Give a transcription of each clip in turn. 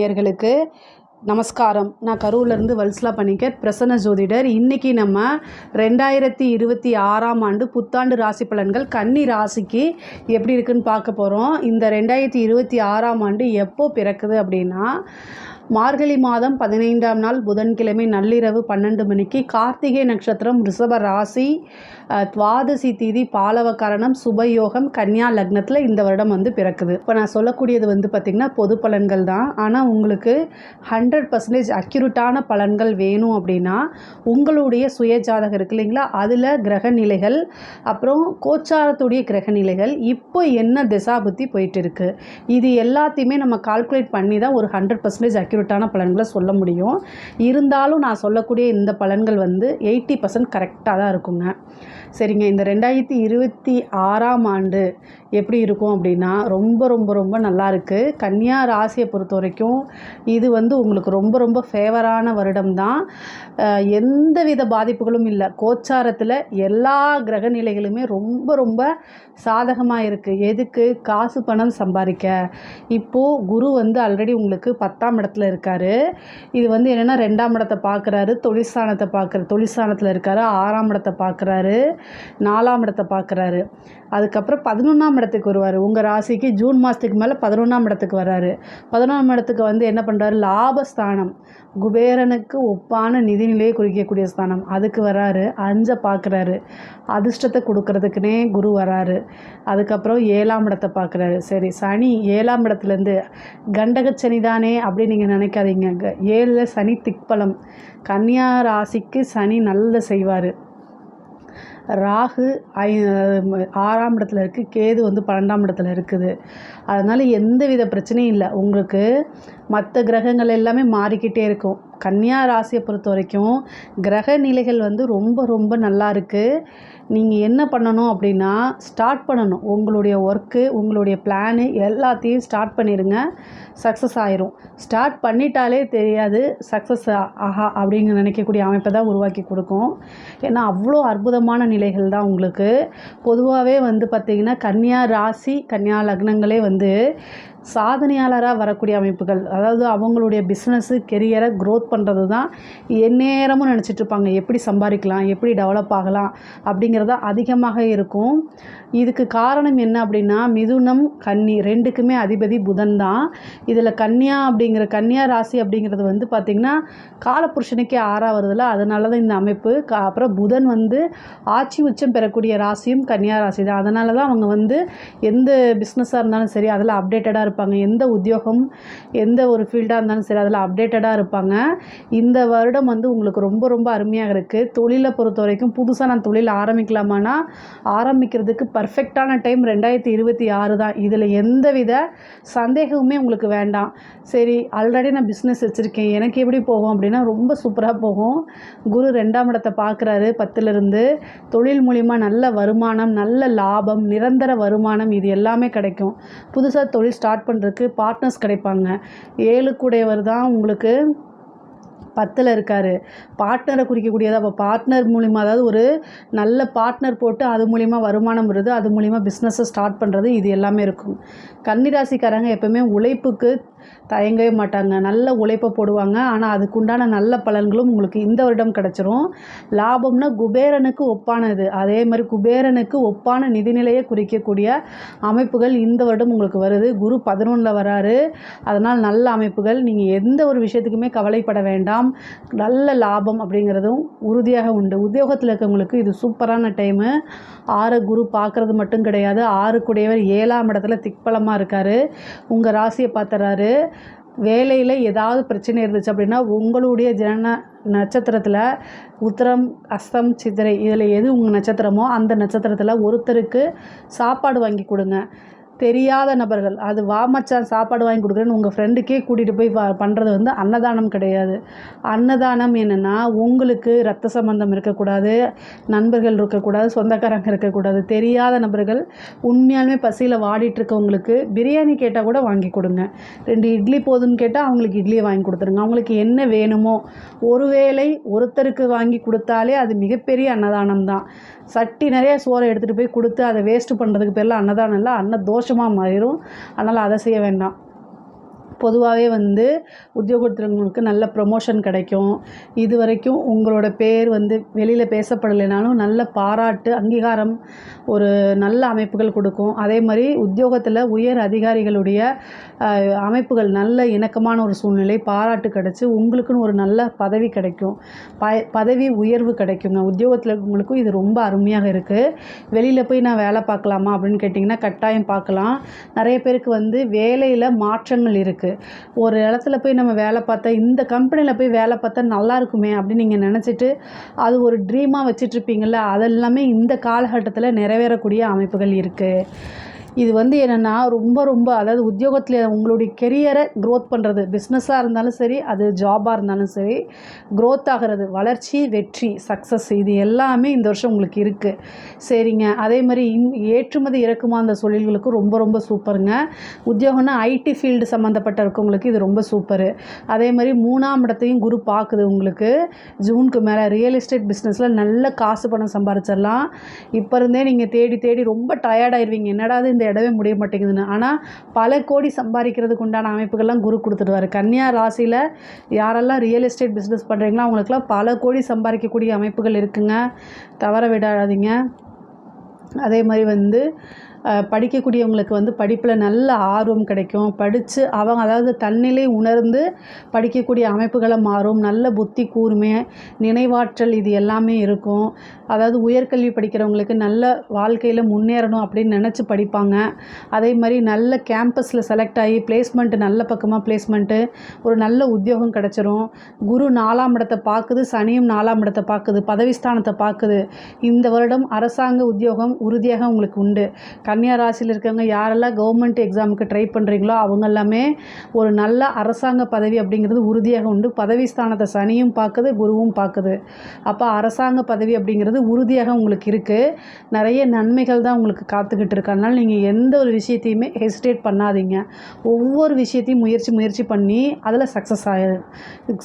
நேயர்களுக்கு நமஸ்காரம். நான் கரூர்லேருந்து வல்சலா பணிக்கர், பிரசன்ன ஜோதிடர். இன்றைக்கி நம்ம 2026ஆம் ஆண்டு புத்தாண்டு ராசி பலன்கள் கன்னி ராசிக்கு எப்படி இருக்குன்னு பார்க்க போகிறோம். இந்த 2026ஆம் ஆண்டு எப்போ பிறக்குது அப்படின்னா, மார்கழி மாதம் 15ஆம் நாள் புதன்கிழமை நள்ளிரவு 12 மணிக்கு கார்த்திகை நட்சத்திரம், ரிஷப ராசி, துவாதசி தீதி, பாலவகரணம், சுபயோகம், கன்னியா லக்னத்தில் இந்த வருடம் பிறக்குது. இப்போ நான் சொல்லக்கூடியது பார்த்திங்கன்னா பொது பலன்கள் தான். ஆனால் உங்களுக்கு 100% அக்யூரேட்டான பலன்கள் வேணும் அப்படின்னா உங்களுடைய சுய ஜாதகம் இருக்கு இல்லைங்களா, அதில் கிரக நிலைகள், அப்புறம் கோச்சாரத்துடைய கிரக நிலைகள் இப்போ என்ன திசாபுத்தி போயிட்டு இருக்கு, இது எல்லாத்தையுமே நம்ம கால்குலேட் பண்ணி தான் ஒரு 100% அக்யூரேட்டான பலன்களை சொல்ல முடியும். இருந்தாலும் நான் சொல்லக்கூடிய இந்த பலன்கள் 80% கரெக்டாக தான் இருக்குங்க. சரிங்க, இந்த 2026ஆம் ஆண்டு எப்படி இருக்கும் அப்படின்னா ரொம்ப ரொம்ப ரொம்ப நல்லா இருக்குது. கன்னியா ராசியை பொறுத்த வரைக்கும் இது உங்களுக்கு ரொம்ப ரொம்ப ஃபேவரான வருடம் தான். எந்த வித பாதிப்புகளும் இல்லை. கோச்சாரத்தில் எல்லா கிரக நிலைகளுமே ரொம்ப ரொம்ப சாதகமாக இருக்குது. எதுக்கு? காசு பணம் சம்பாதிக்க. இப்போது குரு ஆல்ரெடி உங்களுக்கு 10ஆம் இடத்துல இருக்கார். இது என்னென்னா 2ஆம் இடத்தை பார்க்குறாரு, தொழிற்சானத்தில் இருக்கார், 6ஆம் இடத்தை பார்க்குறாரு, 4ஆம் இடத்தை பார்க்குறாரு. அதுக்கப்புறம் 11ஆம் இடத்துக்கு வருவார். உங்கள் ராசிக்கு ஜூன் மாதத்துக்கு மேலே 11ஆம் இடத்துக்கு வர்றாரு. 11ஆம் இடத்துக்கு என்ன பண்ணுறாரு? லாபஸ்தானம், குபேரனுக்கு ஒப்பான நிதிநிலையை குறிக்கக்கூடிய ஸ்தானம், அதுக்கு வராரு. 5 பார்க்குறாரு. அதிர்ஷ்டத்தை கொடுக்கறதுக்குனே குரு வராரு. அதுக்கப்புறம் 7ஆம் இடத்தை பார்க்குறாரு. சரி, சனி 7ஆம் இடத்துலேருந்து கண்டக சனி தானே அப்படின்னு நீங்கள் நினைக்காதீங்க. 7ல் சனி திக்பலம். கன்னியா ராசிக்கு சனி நல்ல செய்வார். ராகு 6ஆம் இடத்துல இருக்குது, கேது 12ஆம் இடத்துல இருக்குது. அதனால் எந்த வித பிரச்சனையும் இல்லை. உங்களுக்கு மற்ற கிரகங்கள் எல்லாமே மாறிக்கிட்டே இருக்கும். கன்னியா ராசியை பொறுத்த வரைக்கும் கிரக நிலைகள் ரொம்ப ரொம்ப நல்லா இருக்குது. நீங்கள் என்ன பண்ணணும் அப்படின்னா, ஸ்டார்ட் பண்ணணும். உங்களுடைய ஒர்க்கு, உங்களுடைய பிளானு எல்லாத்தையும் ஸ்டார்ட் பண்ணிடுங்க. சக்ஸஸ் ஆயிரும். ஸ்டார்ட் பண்ணிட்டாலே தெரியாது சக்ஸஸ் ஆஹா அப்படிங்க நினைக்கக்கூடிய அமைப்பை தான் உருவாக்கி கொடுக்கும். ஏன்னா அவ்வளோ அற்புதமான நிலைகள் தான் உங்களுக்கு. பொதுவாகவே பார்த்திங்கன்னா கன்னியா ராசி, கன்னியா லக்னங்களே சாதனையாளராக வரக்கூடிய அமைப்புகள். அதாவது அவங்களுடைய பிஸ்னஸ்ஸு, கெரியரை க்ரோத் பண்ணுறது தான் எந்நேரமும் நினச்சிட்ருப்பாங்க. எப்படி சம்பாதிக்கலாம், எப்படி டெவலப் ஆகலாம் அப்படிங்கிறத அதிகமாக இருக்கும். இதுக்கு காரணம் என்ன அப்படின்னா, மிதுனம் கன்னி ரெண்டுக்குமே அதிபதி புதன் தான். இதில் கன்னியா ராசி அப்படிங்கிறது பார்த்திங்கன்னா காலபுருஷனுக்கே 6ஆக வருதில்ல, அதனால தான் இந்த அமைப்பு. அப்புறம் புதன் ஆட்சி உச்சம் பெறக்கூடிய ராசியும் கன்னியா ராசி தான். அதனால தான் அவங்க எந்த பிஸ்னஸாக இருந்தாலும் சரி அதில் அப்டேட்டடாக இருப்பாங்க. எந்த உத்தியோகம், எந்த ஒரு ஃபீல்டாக இருந்தாலும் சரி அதில் அப்டேட்டடாக இருப்பாங்க. இந்த வருடம் உங்களுக்கு ரொம்ப ரொம்ப அருமையாக இருக்குது. தொழிலை பொறுத்த வரைக்கும் புதுசாக நான் தொழில் ஆரம்பிக்கலாமான்னா ஆரம்பிக்கிறதுக்கு பர்ஃபெக்டான டைம் 2026 தான். இதில் எந்தவித சந்தேகமுமே உங்களுக்கு வேண்டாம். சரி, ஆல்ரெடி நான் பிஸ்னஸ் வச்சுருக்கேன், எனக்கு எப்படி போகும் அப்படின்னா ரொம்ப சூப்பராக போகும். குரு 2ஆம் இடத்தை பார்க்குறாரு 10லிருந்து. தொழில் மூலிமா நல்ல வருமானம், நல்ல லாபம், நிரந்தர வருமானம் இது எல்லாமே கிடைக்கும். புதுசாக தொழில் ஸ்டார்ட் பண்ணுறதுக்கு பார்ட்னர்ஸ் கிடைப்பாங்க. 7 கூடையவர் தான் உங்களுக்கு 10ல் இருக்கார். பார்ட்னரை குறிக்கக்கூடியது. அப்போ பார்ட்னர் மூலிமா, அதாவது ஒரு நல்ல பார்ட்னர் போட்டு அது மூலிமா வருமானம் வருது, அது மூலிமா பிஸ்னஸை ஸ்டார்ட் பண்ணுறது, இது எல்லாமே இருக்கும். கன்னிராசிக்காரங்க எப்போவுமே உழைப்புக்கு தயங்கவே மாட்டாங்க. நல்ல உழைப்பை போடுவாங்க. ஆனால் அதுக்குண்டான நல்ல பலன்களும் உங்களுக்கு இந்த வருடம் கிடச்சிரும். லாபம்னா குபேரனுக்கு ஒப்பானது. அதே மாதிரி குபேரனுக்கு ஒப்பான நிதிநிலையை குறிக்கக்கூடிய அமைப்புகள் இந்த வருடம் உங்களுக்கு வருது. குரு 11ல் வராரு. அதனால் நல்ல அமைப்புகள். நீங்கள் எந்த ஒரு விஷயத்துக்குமே கவலைப்பட வேண்டாம். நல்ல லாபம் அப்படிங்கிறதும் உறுதியாக உண்டு. உத்தியோகத்தில் இருக்கவங்களுக்கு இது சூப்பரான டைமு. 6 குரு பார்க்குறது மட்டும் கிடையாது, 6 கூடையவர் 7ஆம் இடத்துல திக்பலமாக இருக்கார். உங்கள் ராசியை பார்த்துறாரு. வேலையில் ஏதாவது பிரச்சனை இருந்துச்சு அப்படின்னா உங்களுடைய ஜனன நட்சத்திரத்தில் உத்திரம், அஸ்தம், சித்திரை இதில் எது உங்கள் நட்சத்திரமோ அந்த நட்சத்திரத்தில் ஒருத்தருக்கு சாப்பாடு வாங்கி கொடுங்க. தெரியாத நபர்கள், அது வா மச்சான் சாப்பாடு வாங்கி கொடுக்குறேன்னு உங்கள் ஃப்ரெண்டுக்கே கூட்டிகிட்டு போய் பண்ணுறது அன்னதானம் கிடையாது. அன்னதானம் என்னென்னா, உங்களுக்கு ரத்த சம்பந்தம் இருக்கக்கூடாது, நண்பர்கள் இருக்கக்கூடாது, சொந்தக்காரங்க இருக்கக்கூடாது. தெரியாத நபர்கள் உண்மையாலுமே பசியில் வாடிட்டுருக்கவங்களுக்கு பிரியாணி கேட்டால் கூட வாங்கி கொடுங்க. 2 இட்லி போதுன்னு கேட்டால் அவங்களுக்கு இட்லியை வாங்கி கொடுத்துருங்க. அவங்களுக்கு என்ன வேணுமோ ஒருவேளை ஒருத்தருக்கு வாங்கி கொடுத்தாலே அது மிகப்பெரிய அன்னதானம் தான். சட்டி நிறைய சோறை எடுத்துகிட்டு போய் கொடுத்து அதை வேஸ்ட்டு பண்ணுறதுக்கு பேரில் அன்னதானம் இல்லை, அன்ன தோஷமாக மாறிடும். அதனால் அதை செய்ய வேண்டாம். பொதுவாகவே வந்து உத்தியோகத்திற்கு நல்ல ப்ரொமோஷன் கிடைக்கும். இது வரைக்கும் உங்களோட பேர் வந்து வெளியில் பேசப்படலைனாலும் நல்ல பாராட்டு, அங்கீகாரம் ஒரு நல்ல அமைப்புகள் கொடுக்கும். அதே மாதிரி உத்தியோகத்தில் உயர் அதிகாரிகளுடைய அமைப்புகள் நல்ல இணக்கமான ஒரு சூழ்நிலை, பாராட்டு கிடச்சி உங்களுக்குன்னு ஒரு நல்ல பதவி கிடைக்கும். பதவி உயர்வு கிடைக்குங்க. உத்தியோகத்தில் இருக்கவங்களுக்கும் இது ரொம்ப அருமையாக இருக்குது. வெளியில் போய் நான் வேலை பார்க்கலாமா அப்படின்னு கேட்டிங்கன்னா கட்டாயம் பார்க்கலாம். நிறைய பேருக்கு வந்து வேலையில் மாற்றங்கள் இருக்குது. ஒரு இடத்துல போய் நம்ம வேலை பார்த்தா இந்த கம்பெனியில் போய் வேலை பார்த்தா நல்லா இருக்குமே அப்படின்னு நீங்கள் நினச்சிட்டு அது ஒரு ட்ரீமாக வச்சிட்ருப்பீங்கள்ல, அதெல்லாமே இந்த காலகட்டத்தில் நிறைவேறக்கூடிய அமைப்புகள் இருக்குது. இது வந்து என்னென்னா ரொம்ப அதாவது உத்தியோகத்தில் உங்களுடைய கெரியரை க்ரோத் பண்ணுறது, பிஸ்னஸாக இருந்தாலும் சரி, அது ஜாபாக இருந்தாலும் சரி, க்ரோத் ஆகிறது, வளர்ச்சி, வெற்றி, சக்ஸஸ் இது எல்லாமே இந்த வருஷம் உங்களுக்கு இருக்குது. சரிங்க. அதே மாதிரி ஏற்றுமதி இறக்குமா அந்த தொழில்களுக்கும் ரொம்ப சூப்பருங்க. உத்தியோகம்னா ஐடி ஃபீல்டு சம்மந்தப்பட்ட இருக்கவங்களுக்கு இது ரொம்ப சூப்பரு. அதே மாதிரி 3ஆம் இடத்தையும் குரு பார்க்குது உங்களுக்கு. ஜூனுக்கு மேலே ரியல் எஸ்டேட் பிஸ்னஸில் நல்ல காசு பணம் சம்பாரிச்சிடலாம். இப்போ இருந்தே நீங்கள் தேடி ரொம்ப டயர்டாயிருவீங்க, என்னடா இந்த இடவே முடிய மாட்டேங்குதுன்னு. ஆனால் பல கோடி சம்பாதிக்கிறதுக்கு உண்டான அமைப்புகள்லாம் குரு கொடுத்துடுவார். கன்னியா ராசியில் யாரெல்லாம் ரியல் எஸ்டேட் பிஸ்னஸ் பண்ணுறீங்களோ அவங்களுக்குலாம் பல கோடி சம்பாதிக்கக்கூடிய அமைப்புகள் இருக்குங்க, தவற விடாதீங்க. அதே மாதிரி வந்து படிக்கக்கூடியவங்களுக்கு வந்து படிப்பில் நல்ல ஆர்வம் கிடைக்கும். படித்து அவங்க அதாவது தன்னிலை உணர்ந்து படிக்கக்கூடிய அமைப்புகளை மாறும். நல்ல புத்தி கூர்மை, நினைவாற்றல் இது எல்லாமே இருக்கும். அதாவது உயர்கல்வி படிக்கிறவங்களுக்கு நல்ல வாழ்க்கையில் முன்னேறணும் அப்படின்னு நினச்சி படிப்பாங்க. அதே மாதிரி நல்ல கேம்பஸில் செலக்ட் ஆகி பிளேஸ்மெண்ட்டு நல்ல பக்கமாக பிளேஸ்மெண்ட்டு ஒரு நல்ல உத்தியோகம் கிடச்சிரும். குரு 4ஆம் இடத்தை பார்க்குது, சனியும் 4ஆம் இடத்தை பார்க்குது, பதவிஸ்தானத்தை பார்க்குது. இந்த வருடம் அரசாங்க உத்தியோகம் உறுதியாக உங்களுக்கு உண்டு. கன்னியா ராசியில் இருக்கவங்க யாரெல்லாம் கவர்மெண்ட் எக்ஸாமுக்கு ட்ரை பண்ணுறீங்களோ அவங்க எல்லாமே ஒரு நல்ல அரசாங்க பதவி அப்படிங்கிறது உறுதியாக உண்டு. பதவி ஸ்தானத்தை சனியும் பார்க்குது, குருவும் பார்க்குது. அப்போ அரசாங்க பதவி அப்படிங்கிறது உறுதியாக உங்களுக்கு இருக்குது. நிறைய நன்மைகள் தான் உங்களுக்கு காத்துக்கிட்டு இருக்கு. அதனால் நீங்கள் எந்த ஒரு விஷயத்தையுமே ஹெசிடேட் பண்ணாதீங்க. ஒவ்வொரு விஷயத்தையும் முயற்சி பண்ணி அதில் சக்ஸஸ் ஆகிடும்.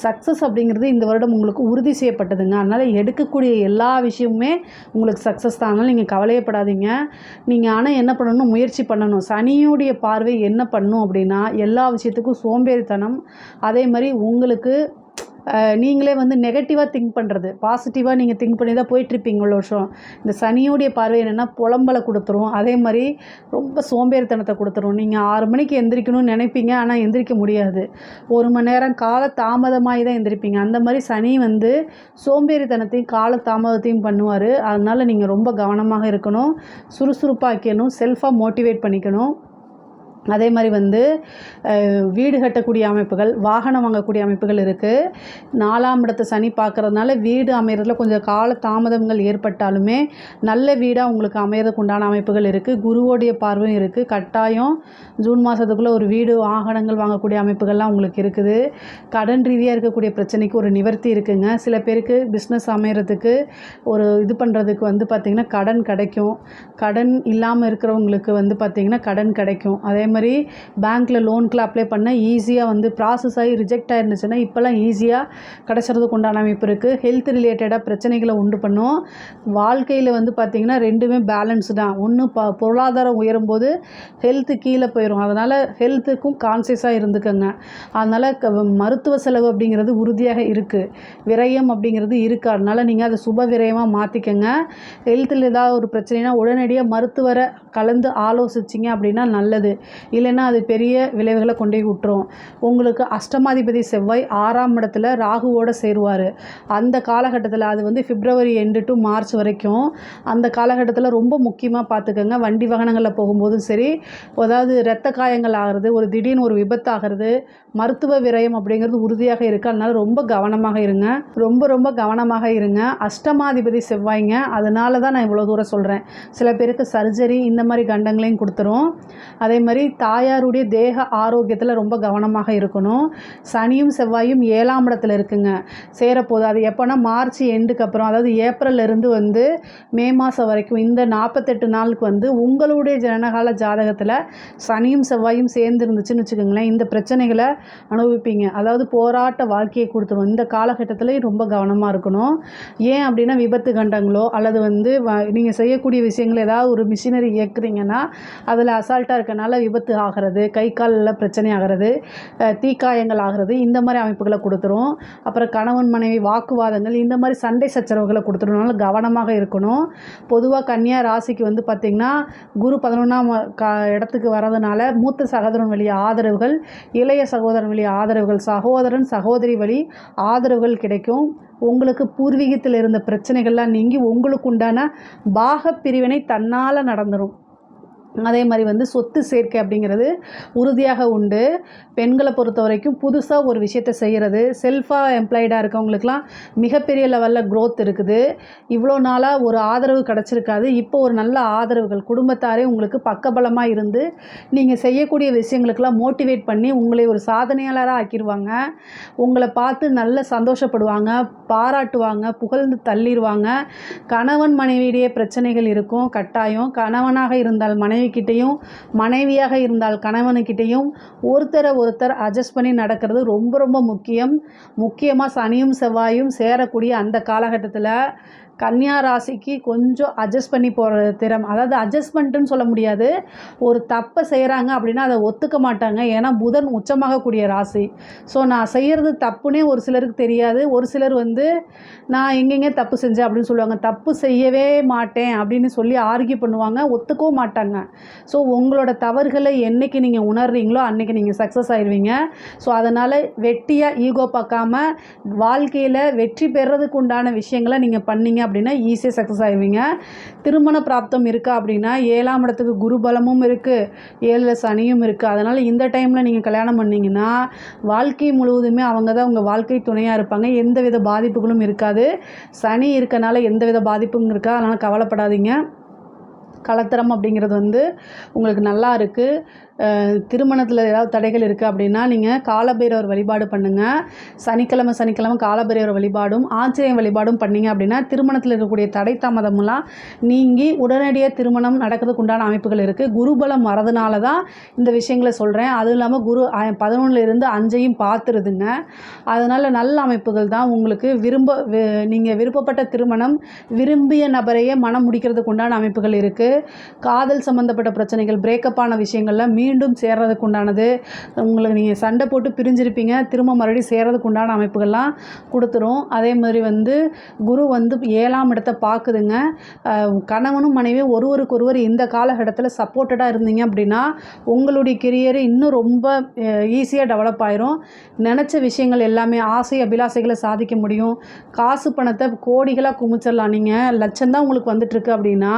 சக்ஸஸ் அப்படிங்கிறது இந்த வருடம் உங்களுக்கு உறுதி செய்யப்பட்டதுங்க. அதனால் எடுக்கக்கூடிய எல்லா விஷயமுமே உங்களுக்கு சக்ஸஸ் தான். அதனால் நீங்கள் கவலையப்படாதீங்க. நீங்கள் ஆனால் என்ன பண்ணணும், முயற்சி பண்ணணும். சனியுடைய பார்வை என்ன பண்ணும் அப்படின்னா எல்லா விஷயத்துக்கும் சோம்பேறித்தனம். அதே மாதிரி உங்களுக்கு நீங்களே வந்து நெகட்டிவாக திங்க் பண்ணுறது, பாசிட்டிவாக நீங்கள் திங்க் பண்ணி தான் போயிட்டுருப்பீங்க இவ்வளோ வருஷம். இந்த சனியோடைய பார்வை என்னென்னா புலம்பலை கொடுத்துரும். அதே மாதிரி ரொம்ப சோம்பேறித்தனத்தை கொடுத்துரும். நீங்கள் 6 மணிக்கு எந்திரிக்கணும்னு நினைப்பீங்க, ஆனால் எந்திரிக்க முடியாது. 1 மணி நேரம் கால தாமதமாகி தான் எந்திரிப்பீங்க. அந்த மாதிரி சனி வந்து சோம்பேறித்தனத்தையும் கால தாமதத்தையும் பண்ணுவார். அதனால் நீங்கள் ரொம்ப கவனமாக இருக்கணும், சுறுசுறுப்பாக்கணும், செல்ஃபாக மோட்டிவேட் பண்ணிக்கணும். அதே மாதிரி வந்து வீடு கட்டக்கூடிய அமைப்புகள், வாகனம் வாங்கக்கூடிய அமைப்புகள் இருக்குது. 4ஆம் இடத்தை சனி பார்க்குறதுனால வீடு அமைகிறதுல கொஞ்சம் கால தாமதங்கள் ஏற்பட்டாலுமே நல்ல வீடாக உங்களுக்கு அமைகிறதுக்கு உண்டான அமைப்புகள் இருக்குது. குருவோடைய பார்வையும் இருக்குது. கட்டாயம் ஜூன் மாதத்துக்குள்ளே ஒரு வீடு வாகனங்கள் வாங்கக்கூடிய அமைப்புகள்லாம் உங்களுக்கு இருக்குது. கடன் ரீதியாக இருக்கக்கூடிய பிரச்சனைக்கு ஒரு நிவர்த்தி இருக்குங்க. சில பேருக்கு பிஸ்னஸ் அமைகிறதுக்கு ஒரு இது பண்ணுறதுக்கு வந்து பார்த்திங்கன்னா கடன் கிடைக்கும். கடன் இல்லாமல் இருக்கிறவங்களுக்கு வந்து பார்த்திங்கன்னா கடன் கிடைக்கும். அதே மாதிரி பேங்க்கில் லோனுக்குலாம் அப்ளை பண்ண ஈஸியாக வந்து ப்ராசஸ் ஆகி ரிஜெக்ட் ஆகிருந்துச்சுன்னா இப்போல்லாம் ஈஸியாக கிடச்சிறதுக்கு உண்டான அமைப்பு இருக்குது. ஹெல்த் ரிலேட்டடாக பிரச்சனைகளை உண்டு பண்ணும். வாழ்க்கையில் வந்து பார்த்திங்கன்னா ரெண்டுமே பேலன்ஸ் தான். ஒன்று பொருளாதாரம் உயரும்போது ஹெல்த்து கீழே போயிடும். அதனால் ஹெல்த்துக்கும் கான்சியஸாக இருந்துக்கோங்க. அதனால் மருத்துவ செலவு அப்படிங்கிறது உறுதியாக இருக்குது. விரயம் அப்படிங்கிறது இருக்குது. அதனால் நீங்கள் அதை சுப விரயமாக மாற்றிக்கங்க. ஹெல்த்தில் ஏதாவது ஒரு பிரச்சனைனா உடனடியாக மருத்துவரை கலந்து ஆலோசிச்சிங்க அப்படின்னா நல்லது. இல்லைன்னா அது பெரிய விளைவுகளை கொண்டு போய் விட்டுரும். உங்களுக்கு அஷ்டமாதிபதி செவ்வாய் 6ஆம் இடத்துல ராகுவோடு சேருவார். அந்த காலகட்டத்தில் அது வந்து பிப்ரவரி எண்டு டு மார்ச் வரைக்கும் அந்த காலகட்டத்தில் ரொம்ப முக்கியமாக பார்த்துக்கோங்க. வண்டி வாகனங்களில் போகும்போதும் சரி, அதாவது இரத்த காயங்கள் ஆகிறது, ஒரு திடீர்னு ஒரு விபத்தாகிறது, மருத்துவ விரயம் அப்படிங்கிறது உறுதியாக இருக்குது. அதனால் ரொம்ப கவனமாக இருங்க. ரொம்ப கவனமாக இருங்க. அஷ்டமாதிபதி செவ்வாய்ங்க. அதனால தான் நான் இவ்வளோ தூரம் சொல்கிறேன். சில பேருக்கு சர்ஜரி இந்த மாதிரி கண்டங்களையும் கொடுத்துரும். அதே மாதிரி தாயாருடைய தேக ஆரோக்கியத்தில் ரொம்ப கவனமாக இருக்கணும். சனியும் செவ்வாயும் 7ஆம் இடத்துல இருக்குங்க, சேரப்போகுது. அது எப்போனா மார்ச் எண்டுக்கு அப்புறம், அதாவது ஏப்ரல்லேருந்து வந்து மே மாதம் வரைக்கும் இந்த 48 நாளுக்கு வந்து உங்களுடைய ஜனனகால ஜாதகத்தில் சனியும் செவ்வாயும் சேர்ந்து இருந்துச்சுன்னு வச்சுக்கோங்களேன், இந்த பிரச்சனைகளை அனுபவிப்பீங்க. அதாவது போராட்ட வாழ்க்கையை கொடுத்துரும். இந்த காலகட்டத்தில் ரொம்ப கவனமாக இருக்கணும். ஏன் அப்படின்னா விபத்து கண்டங்களோ அல்லது வந்து நீங்கள் செய்யக்கூடிய விஷயங்கள் ஏதாவது ஒரு மிஷினரி இயக்குறீங்கன்னா அதில் அசால்ட்டாக இருக்கனால விபத்து விபத்து ஆகிறது, கை காலில் பிரச்சனை ஆகிறது, தீக்காயங்கள் ஆகிறது, இந்த மாதிரி அமைப்புகளை கொடுத்துரும். அப்புறம் கணவன் மனைவி வாக்குவாதங்கள், இந்த மாதிரி சண்டை சச்சரவுகளை கொடுத்துருனால கவனமாக இருக்கணும். பொதுவாக கன்னியா ராசிக்கு வந்து பார்த்திங்கன்னா குரு 11ஆம் இடத்துக்கு வரதுனால மூத்த சகோதரன் வழி ஆதரவுகள், இளைய சகோதரன் வழி ஆதரவுகள், சகோதரன் சகோதரி வழி ஆதரவுகள் கிடைக்கும். உங்களுக்கு பூர்வீகத்தில் இருந்த பிரச்சனைகள்லாம் நீங்கி உங்களுக்கு உண்டான பாக பிரிவினை தன்னால் நடந்துடும். அதே மாதிரி வந்து சொத்து சேர்க்கை அப்படிங்கிறது உறுதியாக உண்டு. பெண்களை பொறுத்த வரைக்கும் புதுசாக ஒரு விஷயத்தை செய்கிறது, செல்ஃபாக எம்ப்ளாய்டாக இருக்கவங்களுக்கெல்லாம் மிகப்பெரிய லெவலில் க்ரோத் இருக்குது. இவ்வளோ நாளாக ஒரு ஆதரவு கிடச்சிருக்காது, இப்போ ஒரு நல்ல ஆதரவுகள் குடும்பத்தாரே உங்களுக்கு பக்கபலமாக இருந்து நீங்கள் செய்யக்கூடிய விஷயங்களுக்கெல்லாம் மோட்டிவேட் பண்ணி உங்களை ஒரு சாதனையாளராக ஆக்கிடுவாங்க. உங்களை பார்த்து நல்ல சந்தோஷப்படுவாங்க, பாராட்டுவாங்க, புகழ்ந்து தள்ளிடுவாங்க. கணவன் மனைவியிடையே பிரச்சனைகள் இருக்கும் கட்டாயம். கணவனாக இருந்தால் மனைவிக்கிட்டையும், மனைவியாக இருந்தால் கணவனுக்கிட்டையும் ஒருத்தர் அட்ஜஸ்ட் பண்ணி நடக்கிறது ரொம்ப ரொம்ப முக்கியம். முக்கியமாக சனியும் செவ்வாயும் சேரக்கூடிய அந்த காலகட்டத்தில் கன்னியா ராசிக்கு கொஞ்சம் அட்ஜஸ்ட் பண்ணி போகிற திறம், அதாவது அட்ஜஸ்ட்மெண்ட்டுன்னு சொல்ல முடியாது. ஒரு தப்பை செய்கிறாங்க அப்படின்னா அதை ஒத்துக்க மாட்டாங்க. ஏன்னா புதன் உச்சமாகக்கூடிய ராசி. ஸோ நான் செய்கிறது தப்புன்னே ஒரு சிலருக்கு தெரியாது. ஒரு சிலர் வந்து நான் எங்கெங்கே தப்பு செஞ்சேன் அப்படின்னு சொல்லுவாங்க. தப்பு செய்யவே மாட்டேன் அப்படின்னு சொல்லி ஆர்கியூ பண்ணுவாங்க, ஒத்துக்கவும் மாட்டாங்க. ஸோ உங்களோட தவறுகளை என்றைக்கு நீங்கள் உணர்றீங்களோ அன்றைக்கி நீங்கள் சக்ஸஸ் ஆயிடுவீங்க. ஸோ அதனால் வெட்டியாக ஈகோ பார்க்காம வாழ்க்கையில் வெற்றி பெறதுக்கு உண்டான விஷயங்களை நீங்கள் பண்ணீங்க அப்படின்னா ஈஸியாக சக்ஸஸ் ஆகிடுவீங்க. திருமண பிராப்தம் இருக்கா அப்படின்னா 7ஆம் இடத்துக்கு குரு பலமும் இருக்குது, 7ல் சனியும் இருக்குது. அதனால் இந்த டைமில் நீங்கள் கல்யாணம் பண்ணிங்கன்னா வாழ்க்கை முழுவதுமே அவங்க தான் உங்கள் வாழ்க்கை துணையாக இருப்பாங்க. எந்தவித பாதிப்புகளும் இருக்காது. சனி இருக்கனால எந்தவித பாதிப்பும் இருக்கா, அதனால் கவலைப்படாதீங்க. கலத்திரம் அப்படிங்கிறது வந்து உங்களுக்கு நல்லா இருக்குது. திருமணத்தில் ஏதாவது தடைகள் இருக்குது அப்படின்னா நீங்கள் காலபைரவர் வழிபாடு பண்ணுங்கள். சனிக்கிழமை காலபைரவர் வழிபாடும் ஆஞ்சநேயர் வழிபாடும் பண்ணிங்க அப்படின்னா திருமணத்தில் இருக்கக்கூடிய தடை தாமதமெல்லாம் நீங்கி உடனடியாக திருமணம் நடக்கிறதுக்கு உண்டான அமைப்புகள் இருக்குது. குருபலம் வரதுனால தான் இந்த விஷயங்களை சொல்கிறேன். அதுவும் இல்லாமல் குரு 11லிருந்து 5ஐயும் பார்த்துருதுங்க. அதனால் நல்ல அமைப்புகள் தான். உங்களுக்கு நீங்கள் விருப்பப்பட்ட திருமணம், விரும்பிய நபரையே மனம் முடிக்கிறதுக்கு உண்டான அமைப்புகள் இருக்குது. காதல் சம்மந்தப்பட்ட பிரச்சனைகள், பிரேக்கப்பான விஷயங்கள்லாம் மீண்டும் சேர்றதுக்கு உண்டானது. உங்களுக்கு நீங்கள் சண்டை போட்டு பிரிஞ்சிருப்பீங்க, திரும்ப மறுபடியும் சேர்றதுக்கு உண்டான அமைப்புகள்லாம் கொடுத்துரும். அதே மாதிரி வந்து குரு வந்து 7ஆம் இடத்தை பார்க்குதுங்க. கணவனும் மனைவியும் ஒருவருக்கொருவர் இந்த காலகட்டத்தில் சப்போர்ட்டடாக இருந்தீங்க அப்படின்னா உங்களுடைய கெரியர் இன்னும் ரொம்ப ஈஸியாக டெவலப் ஆயிரும். நினச்ச விஷயங்கள் எல்லாமே, ஆசை அபிலாசைகளை சாதிக்க முடியும். காசு பணத்தை கோடிகளாக குமிச்சிடலாம். நீங்கள் லட்சம்தான் உங்களுக்கு வந்துட்டுருக்கு அப்படின்னா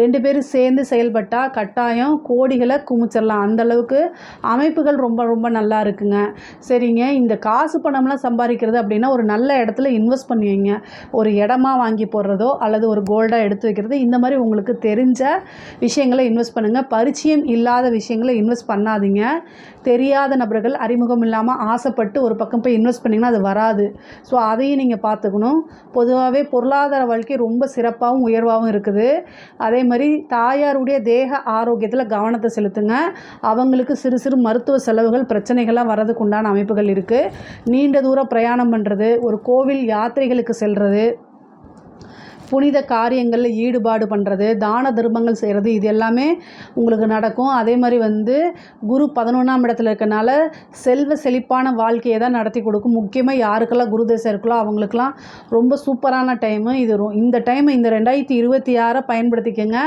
2 பேரும் சேர்ந்து செயல்பட்டால் கட்டாயம் கோடிகளை குமிச்சிடலாம். அந்தளவுக்கு அமைப்புகள் ரொம்ப ரொம்ப நல்லா இருக்குங்க. சரிங்க, இந்த காசு பணம்லாம் சம்பாதிக்கிறது அப்படின்னா ஒரு நல்ல இடத்துல இன்வெஸ்ட் பண்ணுவீங்க. ஒரு இடமா வாங்கி போடுறதோ அல்லது ஒரு கோல்டாக எடுத்து வைக்கிறது, இந்த மாதிரி உங்களுக்கு தெரிஞ்ச விஷயங்களை இன்வெஸ்ட் பண்ணுங்கள். பரிச்சயம் இல்லாத விஷயங்களை இன்வெஸ்ட் பண்ணாதீங்க. தெரியாத நபர்கள், அறிமுகம் இல்லாமல் ஆசைப்பட்டு ஒரு பக்கம் போய் இன்வெஸ்ட் பண்ணிங்கன்னா அது வராது. ஸோ அதையும் நீங்கள் பார்த்துக்கணும். பொதுவாகவே பொருளாதார வாழ்க்கை ரொம்ப சிறப்பாகவும் உயர்வாகவும் இருக்குது. அதே மாதிரி தாயாருடைய தேக ஆரோக்கியத்தில் கவனத்தை செலுத்துங்க. அவங்களுக்கு சிறு சிறு மருத்துவ செலவுகள், பிரச்சனைகள்லாம் வரதுக்கு உண்டான அமைப்புகள் இருக்குது. நீண்ட தூரம் பிரயாணம் பண்ணுறது, ஒரு கோவில் யாத்திரைகளுக்கு செல்வது, புனித காரியங்களில் ஈடுபாடு பண்ணுறது, தான தர்மங்கள் செய்கிறது, இது எல்லாமே உங்களுக்கு நடக்கும். அதே மாதிரி வந்து குரு 11ஆம் இடத்துல இருக்கனால செல்வ செழிப்பான வாழ்க்கையை தான் நடத்தி கொடுக்கும். முக்கியமாக யாருக்கெல்லாம் குரு தசை இருக்கோ அவங்களுக்கெல்லாம் ரொம்ப சூப்பரான டைமு இது. இந்த டைமை, இந்த 2026 பயன்படுத்திக்கங்க.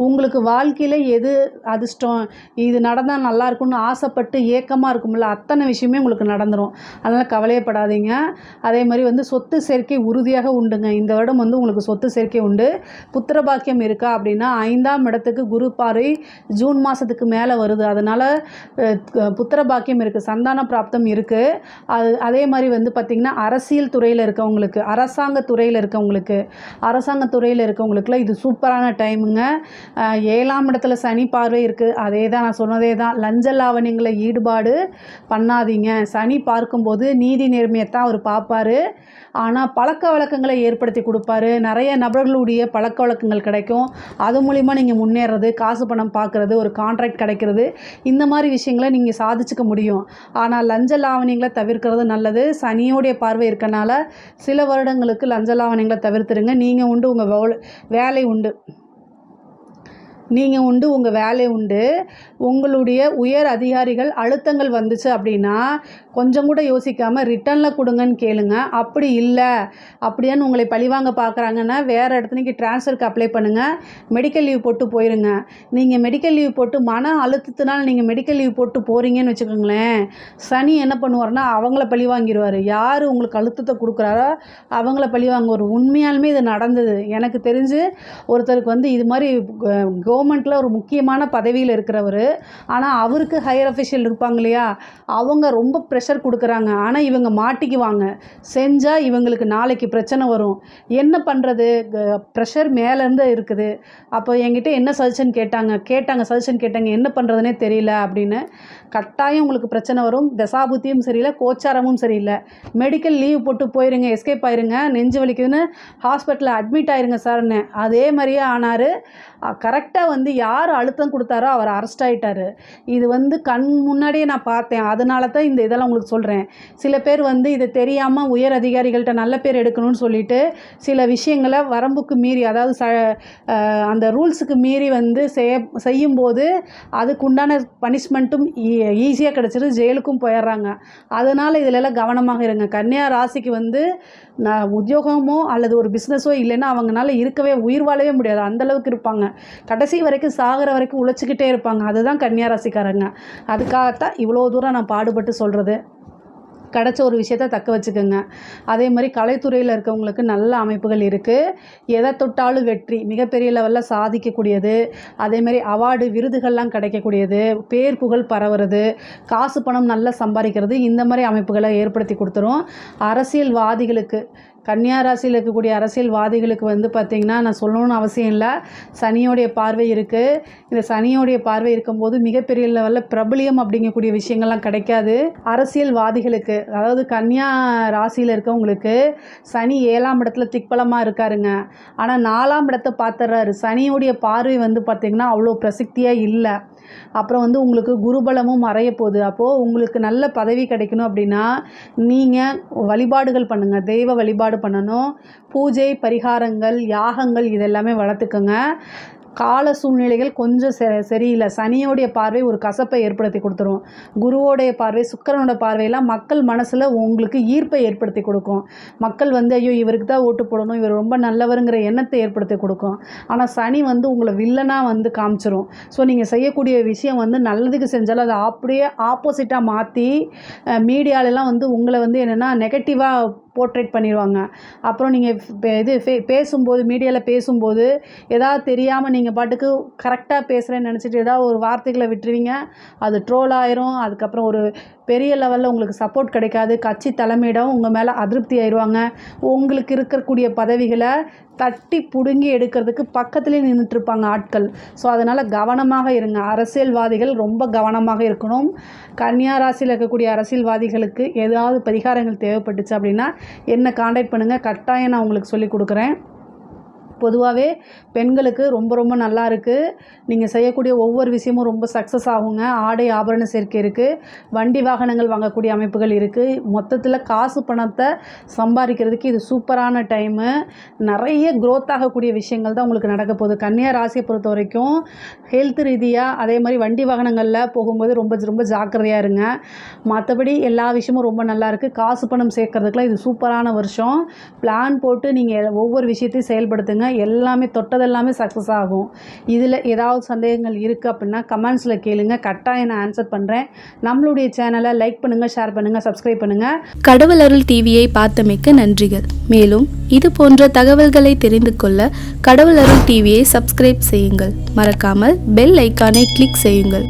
உங்களுக்கு வாழ்க்கையில் எது அதிர்ஷ்டம், இது நடந்தால் நல்லாயிருக்கும்னு ஆசைப்பட்டு ஏக்கமாக இருக்கும்ல, அத்தனை விஷயமே உங்களுக்கு நடந்துடும். அதனால் கவலையப்படாதீங்க. அதே மாதிரி வந்து சொத்து சேர்க்கை உறுதியாக உண்டுங்க. இந்த வருடம் வந்து உங்களுக்கு சொத்து சேர்க்கை உண்டு. புத்திர பாக்கியம் இருக்கா அப்படின்னா 5ஆம் இடத்துக்கு குரு பார்வை ஜூன் மாதத்துக்கு மேலே வருது. அதனால் புத்திர பாக்கியம் இருக்குது, சந்தான பிராப்தம் இருக்குது. அதே மாதிரி வந்து பார்த்திங்கன்னா அரசியல் துறையில் இருக்கவங்களுக்கு, அரசாங்க துறையில் இருக்கவங்களுக்குலாம் இது சூப்பரான டைமுங்க. 7ஆம் இடத்துல சனி பார்வை இருக்குது. அதே தான் நான் சொன்னதே தான். லஞ்ச லாவணியங்களை ஈடுபாடு பண்ணாதீங்க. சனி பார்க்கும்போது நீதி நேர்மையை தான் அவர் பார்ப்பார். ஆனால் பழக்க வழக்கங்களை ஏற்படுத்தி கொடுப்பாரு. நிறைய நபர்களுடைய பழக்க வழக்கங்கள் கிடைக்கும். அது மூலிமா நீங்கள் முன்னேறது, காசு பணம் பார்க்குறது, ஒரு கான்ட்ராக்ட் கிடைக்கிறது, இந்த மாதிரி விஷயங்களை நீங்கள் சாதிச்சுக்க முடியும். ஆனால் லஞ்ச லாவணியங்களை தவிர்க்கிறது நல்லது. சனியோடைய பார்வை இருக்கனால சில வருடங்களுக்கு லஞ்ச லாவணியங்களை தவிர்த்துருங்க. நீங்கள் உண்டு, உங்கள் வேலை உண்டு. நீங்கள் உண்டு, உங்கள் வேலை உண்டு. உங்களுடைய உயர் அதிகாரிகள் அழுத்தங்கள் வந்துச்சு அப்படின்னா கொஞ்சம் கூட யோசிக்காமல் ரிட்டனில் கொடுங்கன்னு கேளுங்க. அப்படி இல்லை அப்படியான்னு உங்களை பழிவாங்க பார்க்குறாங்கன்னா வேறு இடத்துக்கு ட்ரான்ஸ்ஃபருக்கு அப்ளை பண்ணுங்கள். மெடிக்கல் லீவ் போட்டு போயிருங்க. நீங்கள் மெடிக்கல் லீவ் போட்டு மன அழுத்தத்தினால் நீங்கள் மெடிக்கல் லீவ் போட்டு போகிறீங்கன்னு வச்சுக்கோங்களேன், சனி என்ன பண்ணுவார்னா அவங்கள பழி வாங்கிடுவார். யார் உங்களுக்கு அழுத்தத்தை கொடுக்குறாரோ அவங்கள பழி வாங்குவார். உண்மையாலுமே இது நடந்தது. எனக்கு தெரிஞ்சு ஒருத்தருக்கு வந்து இது மாதிரி கவர்மெண்ட்டில் ஒரு முக்கியமான பதவியில் இருக்கிறவர், ஆனால் அவருக்கு ஹையர் அஃபிஷியல் இருப்பாங்க இல்லையா, அவங்க ரொம்ப ப்ரெஷர் கொடுக்குறாங்க. ஆனால் இவங்க மாட்டிக்குவாங்க. செஞ்சால் இவங்களுக்கு நாளைக்கு பிரச்சனை வரும். என்ன பண்ணுறது, ப்ரெஷர் மேலேருந்து இருக்குது. அப்போ என்கிட்ட என்ன சஜஷன் கேட்டாங்க என்ன பண்ணுறதுனே தெரியல அப்படின்னு. கட்டாயம் உங்களுக்கு பிரச்சனை வரும். தசாபுத்தியும் சரியில்லை, கோச்சாரமும் சரியில்லை. மெடிக்கல் லீவ் போட்டு போயிருங்க, எஸ்கேப் ஆயிருங்க. நெஞ்சு வலிக்குதுன்னு ஹாஸ்பிட்டலில் அட்மிட் ஆயிருங்க சார்னு. அதே மாதிரியே ஆனார். கரெக்டாக வந்து யார் அழுத்தம் கொடுத்தாரோ அவர் அரெஸ்ட் ஆகிட்டார். இது வந்து கண் முன்னாடியே நான் பார்த்தேன். அதனால தான் இந்த இதெல்லாம் உங்களுக்கு சொல்கிறேன். சில பேர் வந்து இதை தெரியாமல் உயர் அதிகாரிகள்கிட்ட நல்ல பேர் எடுக்கணும்னு சொல்லிட்டு சில விஷயங்களை வரம்புக்கு மீறி, அதாவது அந்த ரூல்ஸுக்கு மீறி வந்து செய்யும்போது அதுக்குண்டான பனிஷ்மெண்ட்டும் ஈஸியாக கிடச்சிட்டு ஜெயிலுக்கும் போயிடுறாங்க. அதனால் இதிலெல்லாம் கவனமாக இருங்க. கன்னியா ராசிக்கு வந்து நான் உத்தியோகமோ அல்லது ஒரு பிஸ்னஸோ இல்லைன்னா அவங்களால உயிர் வாழவே முடியாது. அந்தளவுக்கு இருப்பாங்க. கடைசி வரைக்கும் சாகிற வரைக்கும் உழைச்சிக்கிட்டே இருப்பாங்க. அதுதான் கன்னியா ராசிக்காரங்க. அதுக்காகத்தான் இவ்வளோ தூரம் நான் பாடுபட்டு சொல்கிறது. கிடச்ச ஒரு விஷயத்த தக்க வச்சுக்கோங்க. அதே மாதிரி கலைத்துறையில் இருக்கவங்களுக்கு நல்ல அமைப்புகள் இருக்குது. எதை தொட்டாலும் வெற்றி, மிகப்பெரிய லெவலில் சாதிக்கக்கூடியது. அதேமாதிரி அவார்டு விருதுகள்லாம் கிடைக்கக்கூடியது, பேர் புகழ் பரவுறது, காசு பணம் நல்லா சம்பாதிக்கிறது, இந்த மாதிரி அமைப்புகளை ஏற்படுத்தி கொடுத்துரும். அரசியல்வாதிகளுக்கு, கன்னியா ராசியில் இருக்கக்கூடிய அரசியல்வாதிகளுக்கு வந்து பார்த்திங்கன்னா நான் சொல்லணும்னு அவசியம் இல்லை, சனியோடைய பார்வை இருக்குது. இந்த சனியோடைய பார்வை இருக்கும்போது மிகப்பெரிய லெவலில் பிரபலியம் அப்படிங்கக்கூடிய விஷயங்கள்லாம் கிடைக்காது. அரசியல்வாதிகளுக்கு, அதாவது கன்னியா ராசியில் இருக்கவங்களுக்கு சனி 7ஆம் இடத்துல திக்பலமாக இருக்காருங்க. ஆனால் 4ஆம் இடத்தை பார்த்துறாரு. சனியோடைய பார்வை வந்து பார்த்திங்கன்னா அவ்வளோ பிரசித்தியாக இல்லை. அப்புறம் வந்து உங்களுக்கு குருபலமும் மறைய போகுது. அப்போது உங்களுக்கு நல்ல பதவி கிடைக்கணும் அப்படின்னா நீங்கள் வழிபாடுகள் பண்ணுங்கள். தெய்வ வழிபாடு பண்ணணும். பூஜை, பரிகாரங்கள், யாகங்கள் இதெல்லாமே வளர்த்துக்கோங்க. கால சூழ்நிலைகள் கொஞ்சம் சரியில்லை. சனியோடைய பார்வை ஒரு கசப்பை ஏற்படுத்தி கொடுத்துரும். குருவோடைய பார்வை, சுக்கிரனோட பார்வையெல்லாம் மக்கள் மனசில் உங்களுக்கு ஈர்ப்பை ஏற்படுத்தி கொடுக்கும். மக்கள் வந்து ஐயோ இவருக்கு தான் ஓட்டு போடணும், இவர் ரொம்ப நல்லவருங்கிற எண்ணத்தை ஏற்படுத்தி கொடுக்கும். ஆனால் சனி வந்து உங்களை வில்லனாக வந்து காமிச்சிரும். ஸோ நீங்கள் செய்யக்கூடிய விஷயம் வந்து நல்லதுக்கு செஞ்சாலும் அதை அப்படியே ஆப்போசிட்டாக மாற்றி மீடியாலெலாம் வந்து உங்களை வந்து என்னென்னா நெகட்டிவாக போர்ட்ரேட் பண்ணிடுவாங்க. அப்புறம் நீங்கள் பேசும்போது, மீடியாவில் பேசும்போது ஏதாவது தெரியாமல் நீங்கள் பாட்டுக்கு கரெக்டாக பேசுகிறேன்னு நினச்சிட்டு ஏதாவது ஒரு வார்த்தைகளை விட்டுருவீங்க. அது ட்ரோல் ஆயிரும். அதுக்கப்புறம் ஒரு பெரிய லெவலில் உங்களுக்கு சப்போர்ட் கிடைக்காது. கட்சி தலைமையிடம் உங்கள் மேலே அதிருப்தி ஆயிடுவாங்க. உங்களுக்கு இருக்கக்கூடிய பதவிகளை தட்டி பிடுங்கி எடுக்கிறதுக்கு பக்கத்துலேயே நின்றுட்டுருப்பாங்க ஆட்கள். ஸோ அதனால் கவனமாக இருங்க. அரசியல்வாதிகள் ரொம்ப கவனமாக இருக்கணும். கன்னியா ராசியில் இருக்கக்கூடிய அரசியல்வாதிகளுக்கு ஏதாவது பரிகாரங்கள் தேவைப்பட்டுச்சு அப்படின்னா என்னை காண்டாக்ட் பண்ணுங்கள். கட்டாயம் நான் உங்களுக்கு சொல்லி கொடுக்குறேன். பொதுவாகவே பெண்களுக்கு ரொம்ப ரொம்ப நல்லா இருக்குது. நீங்கள் செய்யக்கூடிய ஒவ்வொரு விஷயமும் ரொம்ப சக்ஸஸ் ஆகுங்க. ஆடை ஆபரண சேர்க்கை இருக்குது. வண்டி வாகனங்கள் வாங்கக்கூடிய அமைப்புகள் இருக்குது. மொத்தத்தில் காசு பணத்தை சம்பாதிக்கிறதுக்கு இது சூப்பரான டைமு. நிறைய க்ரோத் ஆகக்கூடிய விஷயங்கள் தான் உங்களுக்கு நடக்க போகுது. கன்னியா ராசியை பொறுத்த வரைக்கும் ஹெல்த் ரீதியாக அதே மாதிரி வண்டி வாகனங்களில் போகும்போது ரொம்ப ரொம்ப ஜாக்கிரதையாக இருங்க. மற்றபடி எல்லா விஷயமும் ரொம்ப நல்லா இருக்குது. காசு பணம் சேர்க்கறதுக்குலாம் இது சூப்பரான வருஷம். பிளான் போட்டு நீங்கள் ஒவ்வொரு விஷயத்தையும் செயல்படுத்துங்க. எல்லாமே தொட்டதெல்லாமே சக்ஸஸ் ஆகும். இதில் ஏதாவது சந்தேகங்கள் இருக்குது அப்படின்னா கமெண்ட்ஸில் கேளுங்க. கட்டாயம் நான் ஆன்சர் பண்ணுறேன். நம்மளுடைய சேனலை லைக் பண்ணுங்கள், ஷேர் பண்ணுங்கள், சப்ஸ்கிரைப் பண்ணுங்கள். கடவுள் அருள் டிவியை பார்த்தமைக்கு நன்றிகள். மேலும் இது போன்ற தகவல்களை தெரிந்து கொள்ள கடவுள் அருள் டிவியை சப்ஸ்கிரைப் செய்யுங்கள். மறக்காமல் பெல் ஐக்கானை கிளிக் செய்யுங்கள்.